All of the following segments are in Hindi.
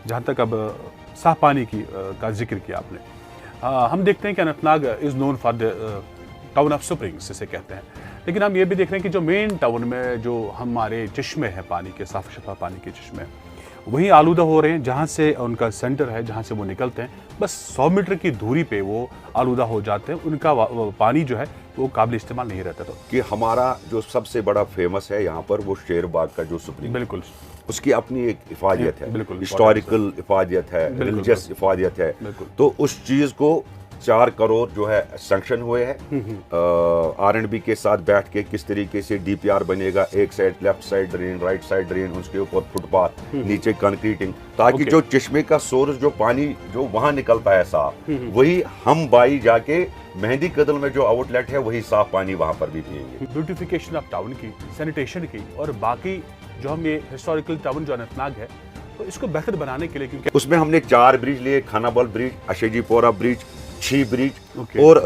जहाँ तक अब साफ पानी की का जिक्र किया आपने, हम देखते हैं कि Anantnag is known for the town of springs इसे कहते हैं, लेकिन हम ये भी देख रहे हैं कि जो मेन टाउन में जो हमारे चश्मे हैं पानी के, साफ शफा पानी के चश्मे, वहीं आलूदा हो रहे हैं। जहाँ से उनका सेंटर है, जहाँ से वो निकलते हैं, बस 100 मीटर की दूरी पे वो आलूदा हो जाते हैं। उनका पानी जो है वो काबिल इस्तेमाल नहीं रहता। तो कि हमारा जो सबसे बड़ा फेमस है यहाँ पर वो शेरबाग का जो स्प्रिंग, बिल्कुल उसकी अपनी एक इफादियत है, बिल्कुल हिस्टोरिकल इफादियत है, रिलीजियस इफादियत है। तो उस चीज़ को 4 करोड़ जो है सैंक्शन हुए हैं R&B के साथ बैठ के, किस तरीके से DPR बनेगा, एक side left side drain, right side drain, उसके ऊपर फुटपाथ, नीचे कंक्रीटिंग, ताकि जो चश्मे का सोर्स जो पानी जो वहां निकलता है साफ, वही हम बाई जाके मेहंदी कदल में जो आउटलेट है वही साफ पानी वहां पर भी पिएंगे। ब्यूटिफिकेशन ऑफ टाउन की, सैनिटेशन की और बाकी जो हम ये हिस्टोरिकल टाउन जो अनंतनाग है, तो इसको बेहतर बनाने के लिए, क्योंकि उसमें हमने 4 ब्रिज लिए, खानाबल ब्रिज, अशेजीपोरा ब्रिज, 6 ब्रिज और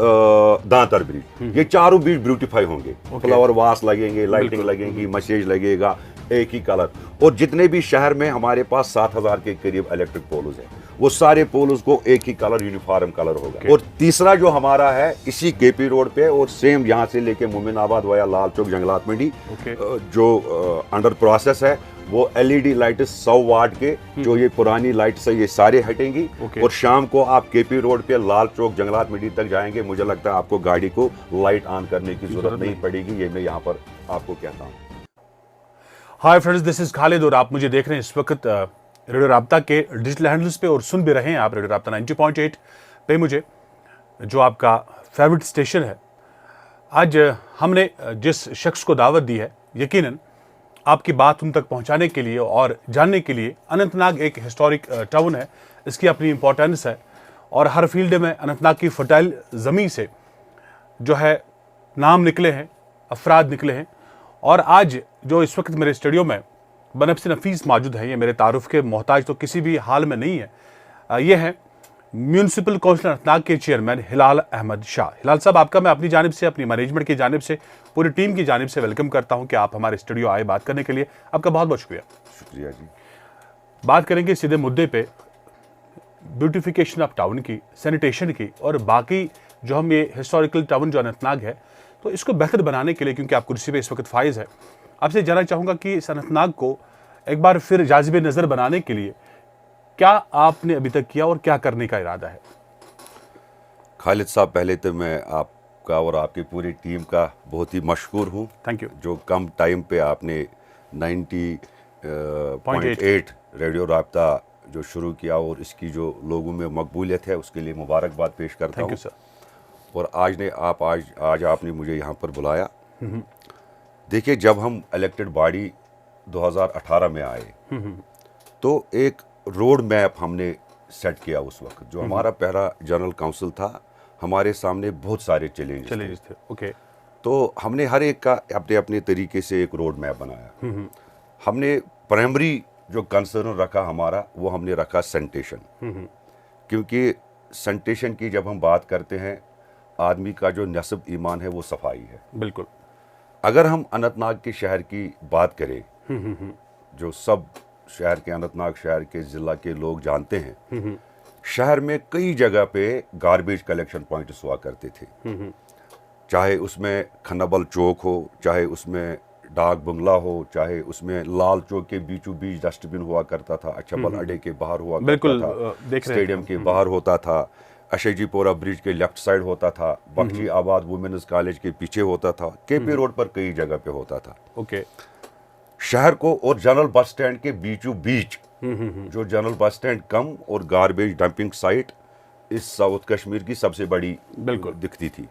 दांतर ब्रिज। ये चारों ब्रिज ब्यूटीफाई होंगे, फ्लावर वास लगेंगे, लाइटिंग लगेंगी, मैसेज लगेगा, एक ही कलर। और जितने भी शहर में हमारे पास 7000 के करीब इलेक्ट्रिक पोल्स हैं, वो सारे पोल्स को एक ही कलर, यूनिफॉर्म कलर होगा। और तीसरा जो हमारा है इसी केपी रोड पे, और सेम यहाँ से लेके मोमिनाबाद वाया लाल चौक जंगलात मंडी जो अंडर प्रोसेस है, वो LED लाइट 100 वाट के, जो ये पुरानी लाइट्स है, ये सारे हटेंगी। और शाम को आप केपी रोड पे लाल चौक जंगलात मंडी तक जाएंगे, मुझे लगता है आपको गाड़ी को लाइट ऑन करने की जरूरत नहीं पड़ेगी। ये मैं यहाँ पर आपको कहता हूँ। Hi friends, this is Khalid और आप मुझे देख रहे हैं इस वक्त रेडियो राब्ता के डिजिटल हैंडल्स पे, और सुन भी रहे हैं आप रेडियो राब्ता 90.8 पे मुझे, जो आपका फेवरेट स्टेशन है। आज हमने जिस शख्स को दावत दी है, यकीनन आपकी बात उन तक पहुंचाने के लिए और जानने के लिए। अनंतनाग एक हिस्टोरिक टाउन है, इसकी अपनी इंपॉर्टेंस है, और हर फील्ड में अनंतनाग की फर्टाइल ज़मीन से जो है नाम निकले हैं, अफराद निकले हैं। और आज जो इस वक्त मेरे स्टूडियो में बनफसी नफीस मौजूद है, ये मेरे तारुफ के मोहताज तो किसी भी हाल में नहीं है। ये है म्यूनसिपल काउंसिल अनंतनाग के चेयरमैन हिलाल अहमद शाह। हिलाल साहब, आपका मैं अपनी जानिब से, अपनी मैनेजमेंट की जानिब से, पूरी टीम की जानिब से वेलकम करता हूं कि आप हमारे स्टूडियो आए बात करने के लिए। आपका बहुत बहुत शुक्रिया। शुक्रिया जी। बात करेंगे सीधे मुद्दे पे, ब्यूटिफिकेशन ऑफ टाउन की, सैनिटेशन की और बाकी जो हम ये हिस्टोरिकल टाउन जो अनंतनाग है, तो इसको बेहतर बनाने के लिए, क्योंकि आप कुर्सी पे इस वक्त फाइज है, आपसे जानना चाहूँगा कि इस अनंतनाग को एक बार फिर जाज़िबे नज़र बनाने के लिए क्या आपने अभी तक किया और क्या करने का इरादा है? खालिद साहब, पहले तो मैं आपका और आपकी पूरी टीम का बहुत ही मशहूर हूँ। Thank you. जो कम टाइम पे आपने 90.8 रेडियो राब्ता जो शुरू किया और इसकी जो लोगों में मकबूलियत है, उसके लिए मुबारकबाद पेश करता हूँ। Thank you sir. और आज आपने मुझे यहाँ पर बुलाया। देखिए, जब हम इलेक्टेड बॉडी 2018 में आए, तो एक रोड मैप हमने सेट किया उस वक्त। जो हमारा पहला जनरल काउंसिल था, हमारे सामने बहुत सारे चैलेंजेस थे। ओके। तो हमने हर एक का अपने अपने तरीके से एक रोड मैप बनाया। हमने प्राइमरी जो कंसर्न रखा हमारा, वो हमने रखा सैनिटेशन, क्योंकि सैनिटेशन की जब हम बात करते हैं, आदमी का जो नस्ब ईमान है वो सफाई है। बिल्कुल। अगर हम अनंतनाग के शहर की बात करें, जो सब शहर के, अनंतनाग शहर के ज़िला के लोग जानते हैं, शहर में कई जगह पे गार्बेज कलेक्शन पॉइंट्स हुआ करते थे। चाहे उसमें खन्नाबल चौक हो, चाहे उसमें डाक बंगला हो, चाहे उसमें लाल चौक के बीचों बीच डस्टबिन हुआ करता था, अच्छाबल अड्डे के बाहर हुआ करता था, स्टेडियम के बाहर होता था, अशेजीपोरा ब्रिज के लेफ्ट साइड होता था, बख्शी आबाद वुमेन्स कॉलेज के पीछे होता था, केपी रोड पर कई जगह पे होता था। ओके। शहर को और जनरल बस स्टैंड के बीचों बीच जो जनरल बस स्टैंड कम और गार्बेज डंपिंग साइट इस साउथ कश्मीर की सबसे बड़ी दिखती थी।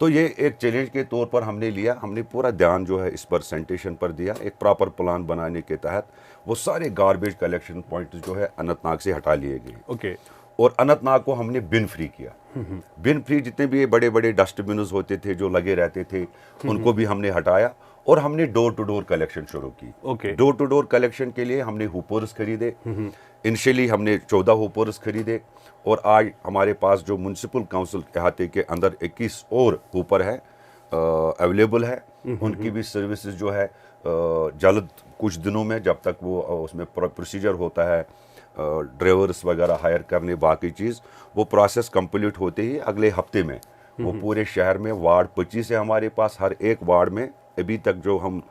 तो ये एक चैलेंज के तौर पर हमने लिया। हमने पूरा ध्यान जो है इस पर सैनिटेशन पर दिया। एक प्रॉपर प्लान बनाने के तहत वो सारे गार्बेज कलेक्शन पॉइंट जो है अनंतनाग से हटा लिए गए। ओके। और अनंतनाग को हमने बिन फ्री किया। बिन फ्री जितने भी बड़े बड़े डस्टबिन होते थे जो लगे रहते थे, उनको भी हमने हटाया और हमने डोर टू डोर कलेक्शन शुरू की। डोर टू डोर कलेक्शन के लिए हमने हुपर्स खरीदे। इनिशियली हमने 14 हुपर्स खरीदे और आज हमारे पास जो म्यूनसिपल काउंसिल अहाते के अंदर 21 और हुपर है अवेलेबल है। उनकी भी सर्विसेज जो है जल्द कुछ दिनों में, जब तक वो उसमें प्रोसीजर होता है ड्राइवर्स वगैरह हायर करने, बाकी चीज़, वो प्रोसेस कंप्लीट होते ही अगले हफ्ते में वो पूरे शहर में वार्ड 25 है हमारे पास। हर एक वार्ड में अभी तक जो हम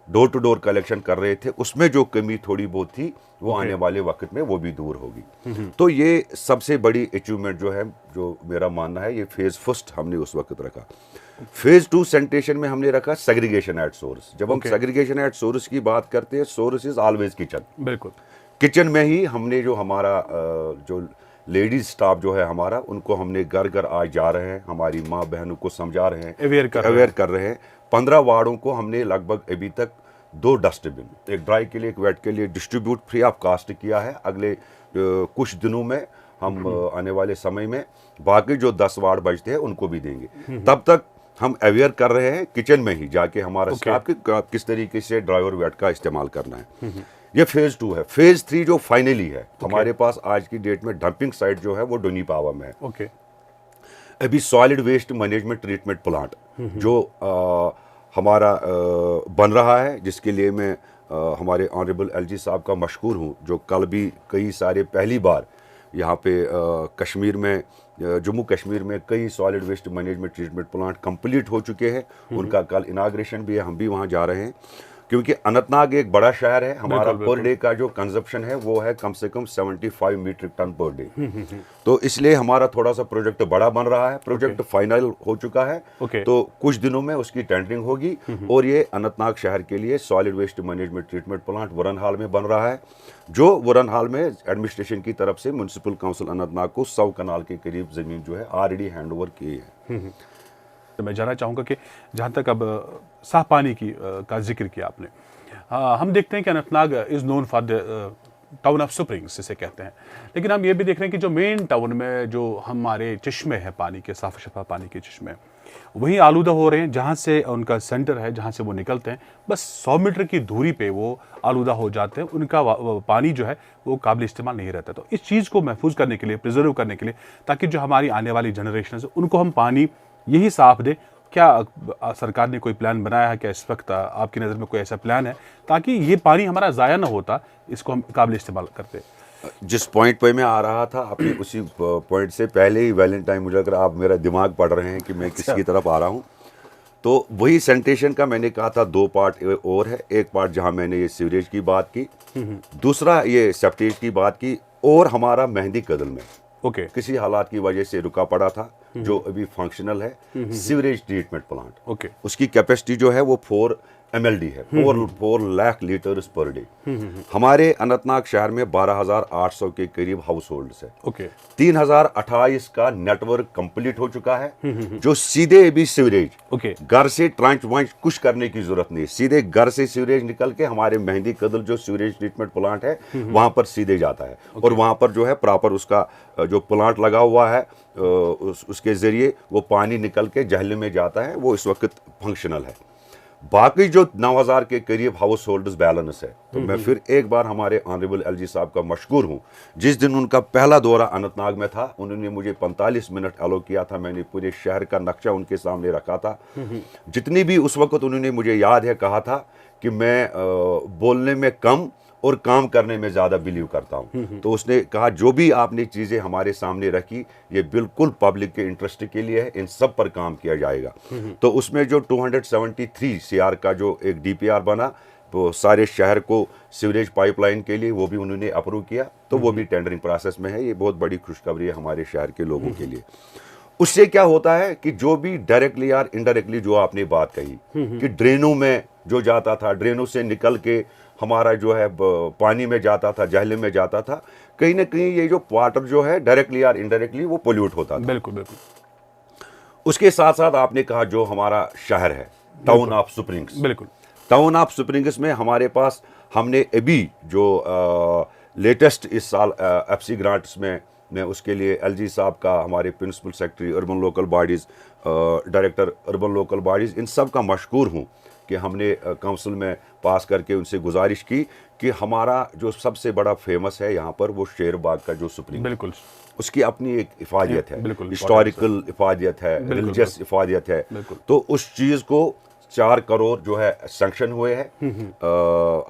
डोर टू डोर कलेक्शन कर रहे थे उसमें जो कमी थोड़ी बहुत थी वो आने वाले वक्त में वो भी दूर होगी। तो ये सबसे बड़ी अचीवमेंट जो है, जो मेरा मानना है, ये फेज़ फर्स्ट हमने उस वक्त रखा। फेज़ 2 सैनिटेशन में हमने रखा सेग्रीगेशन एट सोर्स। जब हम सेग्रीगेशन एट सोर्स की बात करते हैं, सोर्स इज ऑलवेज किचन। बिल्कुल, किचन में ही हमने जो हमारा जो लेडीज स्टाफ जो है हमारा, उनको हमने घर घर आज जा रहे हैं, हमारी माँ बहनों को समझा रहे हैं, अवेयर कर रहे हैं। 15 वार्डों को हमने लगभग अभी तक 2 डस्टबिन, एक ड्राई के लिए एक वेट के लिए, डिस्ट्रीब्यूट फ्री ऑफ कास्ट किया है। अगले कुछ दिनों में हम आने वाले समय में बाकी जो 10 वार्ड बचते हैं उनको भी देंगे। तब तक हम अवेयर कर रहे हैं किचन में ही जाके हमारा स्टाफ किस तरीके से ड्राई और वेट का इस्तेमाल करना है। ये फेज़ 2 है। फेज़ 3 जो फाइनली है हमारे पास आज की डेट में, डंपिंग साइट जो है वो डोनी पावा में है। अभी solid waste management treatment plant जो हमारा बन रहा है, जिसके लिए मैं हमारे ऑनरेबल एलजी साहब का मशकूर हूँ, जो कल भी कई सारे पहली बार यहाँ पे कश्मीर में, जम्मू कश्मीर में कई solid waste management treatment plant complete हो चुके हैं। उनका कल इनाग्रेशन भी है, हम भी वहाँ जा रहे हैं, क्योंकि अनंतनाग एक बड़ा शहर है। हमारा पर डे का जो कंजप्शन है वो है कम से कम 75 मीट्रिक टन पर डे। तो इसलिए हमारा थोड़ा सा प्रोजेक्ट बड़ा बन रहा है। प्रोजेक्ट फाइनल हो चुका है, तो कुछ दिनों में उसकी टेंडरिंग होगी और ये अनंतनाग शहर के लिए solid waste management treatment plant वरन हाल में बन रहा है, जो वरन हाल में एडमिनिस्ट्रेशन की तरफ से म्युनिसिपल काउंसिल अनंतनाग को 100 कनाल के करीब जमीन जो है ऑलरेडी हैंड ओवर की है। तो मैं जानना चाहूँगा कि जहाँ तक अब साफ पानी की का जिक्र किया आपने, हम देखते हैं कि Anantnag is known for the town of springs इसे कहते हैं, लेकिन हम ये भी देख रहे हैं कि जो मेन टाउन में जो हमारे चश्मे हैं पानी के, साफ शफा पानी के चश्मे, वही आलूदा हो रहे हैं। जहाँ से उनका सेंटर है, जहाँ से वो निकलते हैं, बस 100 मीटर की दूरी पे वो आलूदा हो जाते हैं। उनका पानी जो है वो काबिल इस्तेमाल नहीं रहता। तो इस चीज़ को महफूज करने के लिए, प्रिजर्व करने के लिए, ताकि जो हमारी आने वाली जनरेशन है उनको हम पानी यही साफ दे, क्या सरकार ने कोई प्लान बनाया है? क्या इस वक्त आपकी नज़र में कोई ऐसा प्लान है ताकि ये पानी हमारा ज़ाया ना होता, इसको हम काबिल इस्तेमाल करते? जिस पॉइंट पे मैं आ रहा था, अपने उसी पॉइंट से पहले ही वैलेंटाइन, मुझे अगर आप मेरा दिमाग पढ़ रहे हैं कि मैं किसकी तरफ आ रहा हूँ, तो वही सैनिटेशन का मैंने कहा था 2 पार्ट और है। एक पार्ट जहाँ मैंने ये सीवरेज की बात की, दूसरा ये सेप्टेज की बात की, और हमारा मेहंदी कदल में किसी हालात की वजह से रुका पड़ा था, जो अभी फंक्शनल है, सीवरेज ट्रीटमेंट प्लांट। उसकी कैपेसिटी जो है वो 4 MLD है, 4 लाख लीटर्स पर डे। हमारे अनंतनाग शहर में 12,800 के करीब हाउस होल्ड्स है। 3,028 का नेटवर्क कंप्लीट हो चुका है, जो सीधे अभी सीवरेज घर से ट्रांच वांच कुछ करने की जरूरत नहीं, सीधे घर से सीवरेज निकल के हमारे मेहंदी कदल जो सीवरेज ट्रीटमेंट प्लांट है वहां पर सीधे जाता है। और वहां पर जो है प्रॉपर उसका जो प्लांट लगा हुआ है, उसके जरिए वो पानी निकल के जहले में जाता है, वो इस वक्त फंक्शनल है। बाकी जो 9,000 के करीब हाउस होल्डर्स बैलेंस है। तो मैं फिर एक बार हमारे ऑनरेबल एलजी साहब का मशकूर हूँ। जिस दिन उनका पहला दौरा अनंतनाग में था, उन्होंने मुझे 45 मिनट अलो किया था। मैंने पूरे शहर का नक्शा उनके सामने रखा था। जितनी भी उस वक्त उन्होंने, मुझे याद है, कहा था कि मैं बोलने में कम और काम करने में ज़्यादा बिलीव करता हूँ। तो उसने कहा जो भी आपने चीज़ें हमारे सामने रखी, ये बिल्कुल पब्लिक के इंटरेस्ट के लिए है, इन सब पर काम किया जाएगा। तो उसमें जो 273 CR का जो एक DPR बना, वो सारे शहर को सीवरेज पाइपलाइन के लिए, वो भी उन्होंने अप्रूव किया। तो वो भी टेंडरिंग प्रोसेस में है। ये बहुत बड़ी खुशखबरी है हमारे शहर के लोगों के लिए। उससे क्या होता है कि जो भी डायरेक्टली या इनडायरेक्टली, जो आपने बात कही कि ड्रेनों में जो जाता था, ड्रेनों से निकल के हमारा जो है पानी में जाता था, जहले में जाता था, कहीं ना कहीं ये जो वाटर जो है डायरेक्टली या इनडायरेक्टली वो पोल्यूट होता था। बिल्कुल बिल्कुल। उसके साथ साथ आपने कहा जो हमारा शहर है टाउन ऑफ स्प्रिंग्स, बिल्कुल, टाउन ऑफ स्प्रिंग्स में हमारे पास, हमने अभी जो लेटेस्ट इस साल FC ग्रांट्स में, मैं उसके लिए LG साहब का, हमारे principal secretary urban local bodies, director urban local bodies, इन सब का मशकूर हूँ कि हमने काउंसिल में पास करके उनसे गुजारिश की कि हमारा जो सबसे बड़ा फेमस है यहाँ पर, वो शेर बाग का जो स्प्रिंग, बिल्कुल, उसकी अपनी एक इफादियत है, हिस्टोरिकल इफादियत है, रिलीजियस इफादियत है। तो उस चीज़ को 4 करोड़ जो है सैंक्शन हुए हैं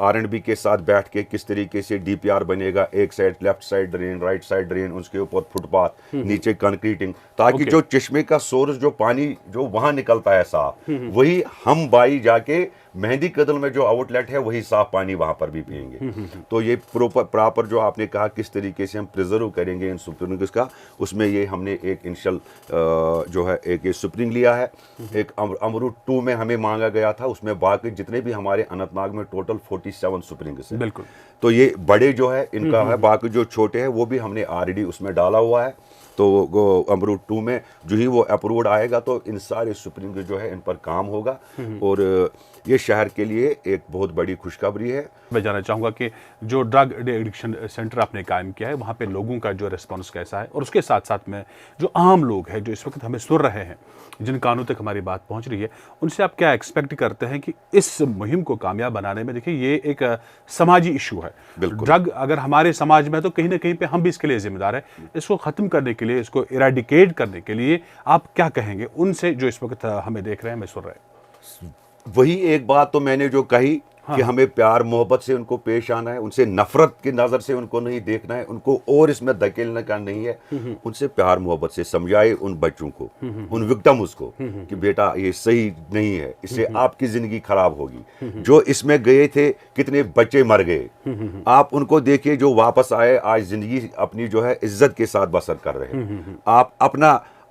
R&B के साथ बैठ के किस तरीके से DPR बनेगा, एक side left side drain, right side drain, उसके ऊपर फुटपाथ, नीचे कंक्रीटिंग, ताकि जो चश्मे का सोर्स जो पानी जो वहां निकलता है साफ, वही हम बाई जाके मेहंदी कदल में जो आउटलेट है वही साफ पानी वहां पर भी पिएंगे। तो ये प्रॉपर जो आपने कहा किस तरीके से हम प्रिजर्व करेंगे इन स्प्रिंग्स का, उसमें ये हमने एक इनिशियल जो है एक ये स्प्रिंग लिया है। एक अमरूद 2 में हमें मांगा गया था, उसमें बाकी जितने भी हमारे अनंतनाग में टोटल 47 स्प्रिंग्स है। बिल्कुल। तो ये बड़े जो है इनका है, बाकी जो छोटे हैं वो भी हमने ऑलरेडी उसमें डाला हुआ है। तो अमरूद 2 में जो ही वो अप्रूव्ड आएगा तो इन सारे स्प्रिंग जो है इन पर काम होगा और ये शहर के लिए एक बहुत बड़ी खुशखबरी है। मैं जानना चाहूँगा कि जो ड्रग एडिक्शन सेंटर आपने कायम किया है वहाँ पे लोगों का जो रिस्पांस कैसा है, और उसके साथ साथ में जो आम लोग हैं जो इस वक्त हमें सुन रहे हैं, जिन कानों तक हमारी बात पहुँच रही है, उनसे आप क्या एक्सपेक्ट करते हैं कि इस मुहिम को कामयाब बनाने में? देखिए ये एक समाजी इशू है। ड्रग अगर हमारे समाज में, तो कहीं ना कहीं पे हम भी इसके लिए जिम्मेदार है। इसको ख़त्म करने के लिए, इसको इरेडिकेट करने के लिए आप क्या कहेंगे उनसे जो इस वक्त हमें देख रहे हैं, हमें सुन रहे हैं? वही एक बात तो मैंने जो कही कि हमें प्यार मोहब्बत से उनको पेश आना है, उनसे नफरत की नज़र से उनको नहीं देखना है, उनको और इसमें धकेलने का नहीं है। उनसे प्यार मोहब्बत से समझाए उन बच्चों को, उन विक्टिम्स को कि बेटा ये सही नहीं है, इससे आपकी ज़िंदगी खराब होगी। जो इसमें गए थे कितने बच्चे मर गए, आप उनको देखिए जो वापस आए, आज ज़िंदगी अपनी जो है इज्जत के साथ बसर कर रहे हैं। आप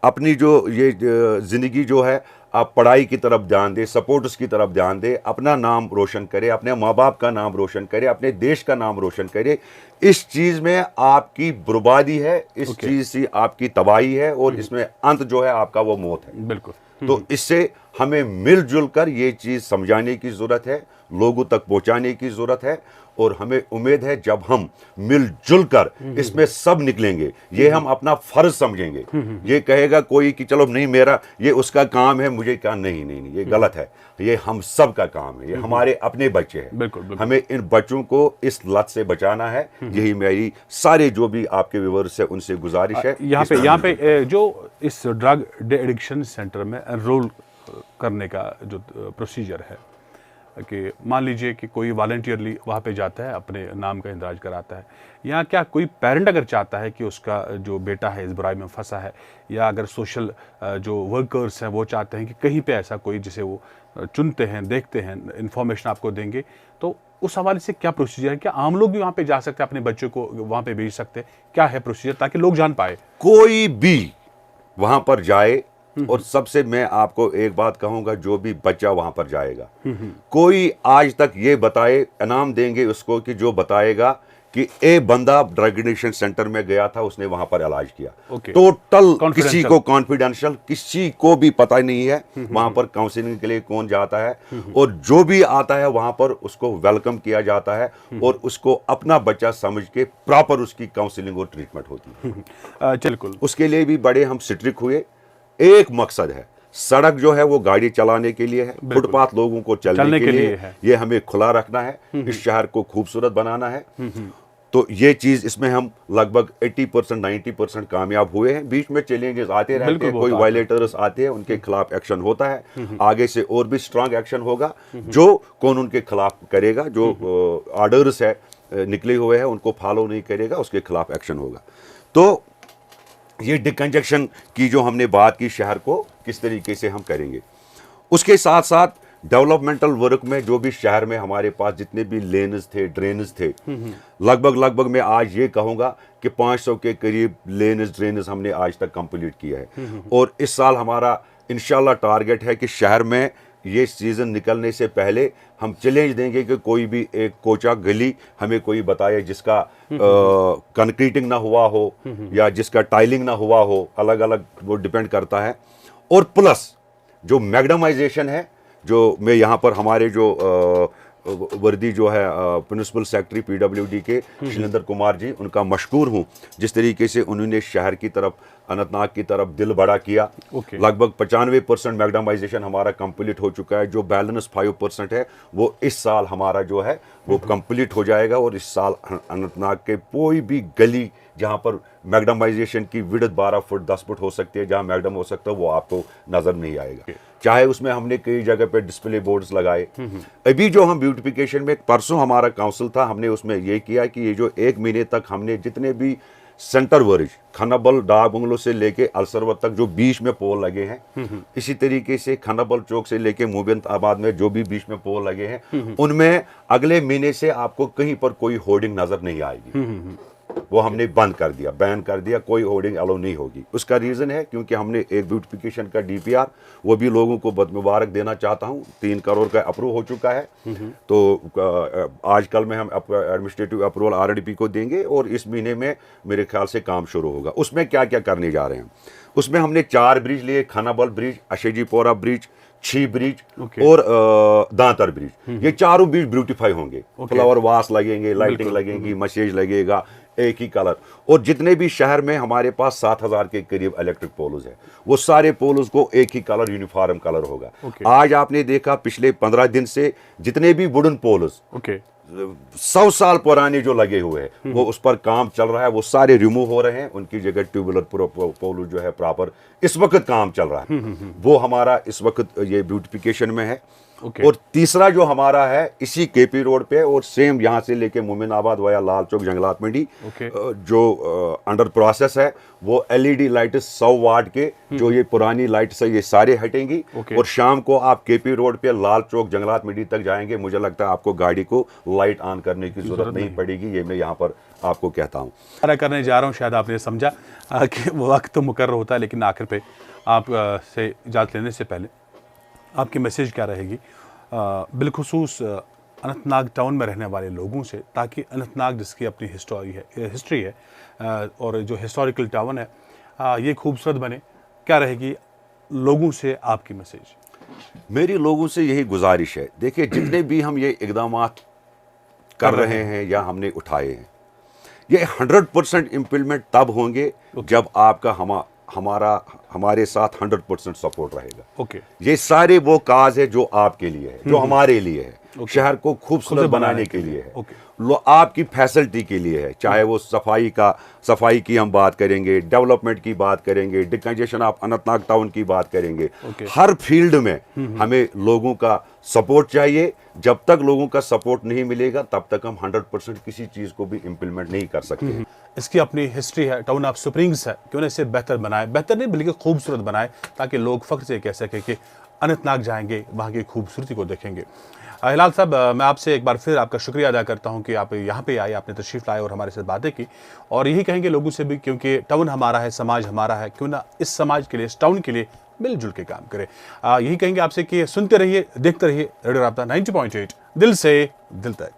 अपनी जो ये ज़िंदगी जो है आप पढ़ाई की तरफ ध्यान दें, सपोर्ट्स की तरफ ध्यान दें, अपना नाम रोशन करें, अपने माँ बाप का नाम रोशन करें, अपने देश का नाम रोशन करें। इस चीज़ में आपकी बर्बादी है, इस चीज़ से आपकी तबाही है और इसमें अंत जो है आपका वो मौत है। बिल्कुल। तो इससे हमें मिलजुल कर ये चीज़ समझाने की ज़रूरत है, लोगों तक पहुँचाने की ज़रूरत है और हमें उम्मीद है जब हम मिलजुल कर इसमें सब निकलेंगे, ये हम अपना फर्ज समझेंगे। ये कहेगा कोई कि चलो नहीं मेरा ये उसका काम है, मुझे क्या, नहीं, ये गलत है, ये हम सब का काम है, ये हमारे अपने बच्चे हैं। बिल्कुल। हमें इन बच्चों को इस लत से बचाना है। यही मेरी सारे जो भी आपके व्यूअर्स है उनसे गुजारिश है। यहाँ पे जो इस ड्रग एडिक्शन सेंटर में एनरोल करने का जो प्रोसीजर है कि मान लीजिए कि कोई वॉलंटियरली वहाँ पे जाता है, अपने नाम का इंदराज कराता है, या क्या कोई पेरेंट अगर चाहता है कि उसका जो बेटा है इस बुराई में फंसा है, या अगर सोशल जो वर्कर्स हैं वो चाहते हैं कि कहीं पे ऐसा कोई जिसे वो चुनते हैं, देखते हैं, इन्फॉर्मेशन आपको देंगे, तो उस हवाले से क्या प्रोसीजर है? क्या आम लोग भी वहाँ पे जा सकते हैं, अपने बच्चों को वहाँ पे भेज सकते हैं? क्या है प्रोसीजर ताकि लोग जान पाए? कोई भी वहाँ पर जाए, और सबसे मैं आपको एक बात कहूंगा, जो भी बच्चा वहां पर जाएगा, कोई आज तक ये बताए, इनाम देंगे उसको कि जो बताएगा कि ए बंदा ड्रग एडिक्शन सेंटर में गया था, उसने वहां पर इलाज किया। टोटल किसी को कॉन्फिडेंशियल, किसी को भी पता नहीं है वहां पर काउंसलिंग के लिए कौन जाता है, और जो भी आता है वहां पर उसको वेलकम किया जाता है और उसको अपना बच्चा समझ के प्रॉपर उसकी काउंसलिंग और ट्रीटमेंट होती है। बिल्कुल। उसके लिए भी बड़े हम स्ट्रिक्ट हुए। एक मकसद है, सड़क जो है वो गाड़ी चलाने के लिए है, फुटपाथ लोगों को चलने के लिए है। ये हमें खुला रखना है, इस शहर को खूबसूरत बनाना है। तो ये चीज इसमें हम लगभग 80% 90% कामयाब हुए हैं। बीच में चैलेंजेस आते रहते हैं, कोई वायलेटर्स आते हैं, उनके खिलाफ एक्शन होता है। आगे से और भी स्ट्रांग एक्शन होगा, जो कानून के खिलाफ करेगा, जो ऑर्डर्स है निकले हुए हैं उनको फॉलो नहीं करेगा, उसके खिलाफ एक्शन होगा। तो ये डिकंजक्शन की जो हमने बात की, शहर को किस तरीके से हम करेंगे, उसके साथ साथ डेवलपमेंटल वर्क में जो भी शहर में हमारे पास जितने भी लेन्स थे, ड्रेनेज थे, लगभग मैं आज ये कहूँगा कि 500 के करीब लेन्स ड्रेनेज हमने आज तक कंप्लीट किया है। और इस साल हमारा इंशाल्लाह टारगेट है कि शहर में ये सीज़न निकलने से पहले हम चैलेंज देंगे कि कोई भी एक कोचा गली हमें कोई बताए जिसका कंक्रीटिंग ना हुआ हो या जिसका टाइलिंग ना हुआ हो, अलग अलग वो डिपेंड करता है। और प्लस जो मैग्डमाइजेशन है, जो मैं यहाँ पर हमारे जो वर्दी जो है प्रिंसिपल सेक्रेटरी PWD के शैलेंद्र कुमार जी, उनका मशकूर हूँ, जिस तरीके से उन्होंने शहर की तरफ, अनंतनाग की तरफ दिल बड़ा किया। लगभग 95% मैग्डमाइजेशन हमारा कंप्लीट हो चुका है। जो बैलेंस 5% है वो इस साल हमारा जो है वो कंप्लीट हो जाएगा और इस साल अनंतनाग के कोई भी गली जहाँ पर मैगडमाइजेशन की विड्थ 12 फुट 10 फुट हो सकती है, जहाँ मैगडम हो सकता है, वो आपको नजर नहीं आएगा। चाहे उसमें हमने कई जगह पे डिस्प्ले बोर्ड्स लगाए। अभी जो हम ब्यूटिफिकेशन में परसों हमारा काउंसिल था, हमने उसमें ये किया कि ये जो 1 महीने तक हमने जितने भी सेंटर वरिज खनाबल डाक बंगलो से लेके अलसरवत तक जो बीच में पोल लगे हैं, इसी तरीके से खनाबल चौक से लेके मुबियत आबाद में जो भी बीच में पोल लगे हैं, उनमें अगले महीने से आपको कहीं पर कोई होर्डिंग नजर नहीं आएगी। वो हमने बंद कर दिया, बैन कर दिया, कोई होर्डिंग अलो नहीं होगी। उसका रीजन है क्योंकि हमने एक ब्यूटिफिकेशन का डीपीआर, वो भी लोगों को मुबारक देना चाहता हूँ, 3 करोड़ का अप्रूव हो चुका है। तो आजकल में हम एडमिनिस्ट्रेटिव अप्रूवल आरडीपी को देंगे और इस महीने में मेरे ख्याल से काम शुरू होगा। उसमें क्या क्या करने जा रहे हैं, उसमें हमने 4 ब्रिज लिए, खानाबल ब्रिज, अशेजीपोरा ब्रिज, 6 ब्रिज और दांतर ब्रिज। ये चारों ब्रिज ब्यूटीफाई होंगे, फ्लावर वास लगेंगे, लाइटिंग लगेगी, मसेज लगेगा, एक ही कलर। और जितने भी शहर में हमारे पास 7000 के करीब इलेक्ट्रिक पोल्स है, वो सारे पोल्स को एक ही कलर, यूनिफॉर्म कलर होगा। आज आपने देखा पिछले 15 दिन से जितने भी वुडन पोल्स 100 साल पुराने जो लगे हुए हैं, वो उस पर काम चल रहा है, वो सारे रिमूव हो रहे हैं, उनकी जगह ट्यूबुलर पोल जो है प्रॉपर इस वक्त काम चल रहा है। वो हमारा इस वक्त ये ब्यूटिफिकेशन में है। और तीसरा जो हमारा है इसी केपी रोड पे और सेम यहाँ से लेके मोमिनाबाद वया लाल चौक जंगलात मंडी जो अंडर प्रोसेस है, वो एलईडी लाइट 100 वाट के जो ये पुरानी लाइट्स है, ये सारे हटेंगी। और शाम को आप केपी रोड पे लाल चौक जंगलात मंडी तक जाएंगे, मुझे लगता है आपको गाड़ी को लाइट ऑन करने की जरूरत नहीं पड़ेगी। ये मैं यहाँ पर आपको कहता हूँ करने जा रहा हूँ। शायद आपने समझा कि वक्त तो मुकर्रर होता है, लेकिन आखिर पे आप से इजाज़त लेने से पहले आपकी मैसेज क्या रहेगी बिलखुसूस अनंतनाग टाउन में रहने वाले लोगों से, ताकि अनंतनाग जिसकी अपनी हिस्ट्री है और जो हिस्टोरिकल टाउन है ये खूबसूरत बने? क्या रहेगी लोगों से आपकी मैसेज? मेरी लोगों से यही गुजारिश है, देखिए जितने भी हम ये इकदाम कर रहे हैं या हमने उठाए हैं, ये 100% इम्प्लीमेंट तब होंगे जब आपका हमारे साथ 100% सपोर्ट रहेगा। ये सारे वो काज है जो आपके लिए है, जो हमारे लिए है, शहर को खूबसूरत बनाने के लिए है, आपकी फैसिलिटी के लिए है। चाहे वो सफाई की हम बात करेंगे, डेवलपमेंट की बात करेंगे, डिकंजेशन ऑफ अनंतनाग टाउन की बात करेंगे, हर फील्ड में हमें लोगों का सपोर्ट चाहिए। जब तक लोगों का सपोर्ट नहीं मिलेगा तब तक हम 100% किसी चीज को भी इम्प्लीमेंट नहीं कर सकते। इसकी अपनी हिस्ट्री है, टाउन ऑफ स्प्रिंग्स है, क्यों ना इसे बेहतर बनाए, बेहतर नहीं बल्कि खूबसूरत बनाए, ताकि लोग फख्र से कह सके कि अनंतनाग जाएंगे, वहाँ की खूबसूरती को देखेंगे। हिलाल साहब, मैं आपसे एक बार फिर आपका शुक्रिया अदा करता हूं कि आप यहाँ पे आए, आपने तशरीफ़ लाए और हमारे साथ बातें की। और यही कहेंगे लोगों से भी, क्योंकि टाउन हमारा है, समाज हमारा है, क्यों ना इस समाज के लिए, इस टाउन के लिए मिलजुल के काम करें। यही कहेंगे आपसे कि सुनते रहिए, देखते रहिए रेडियो राब्ता 90.8, दिल से दिल तक।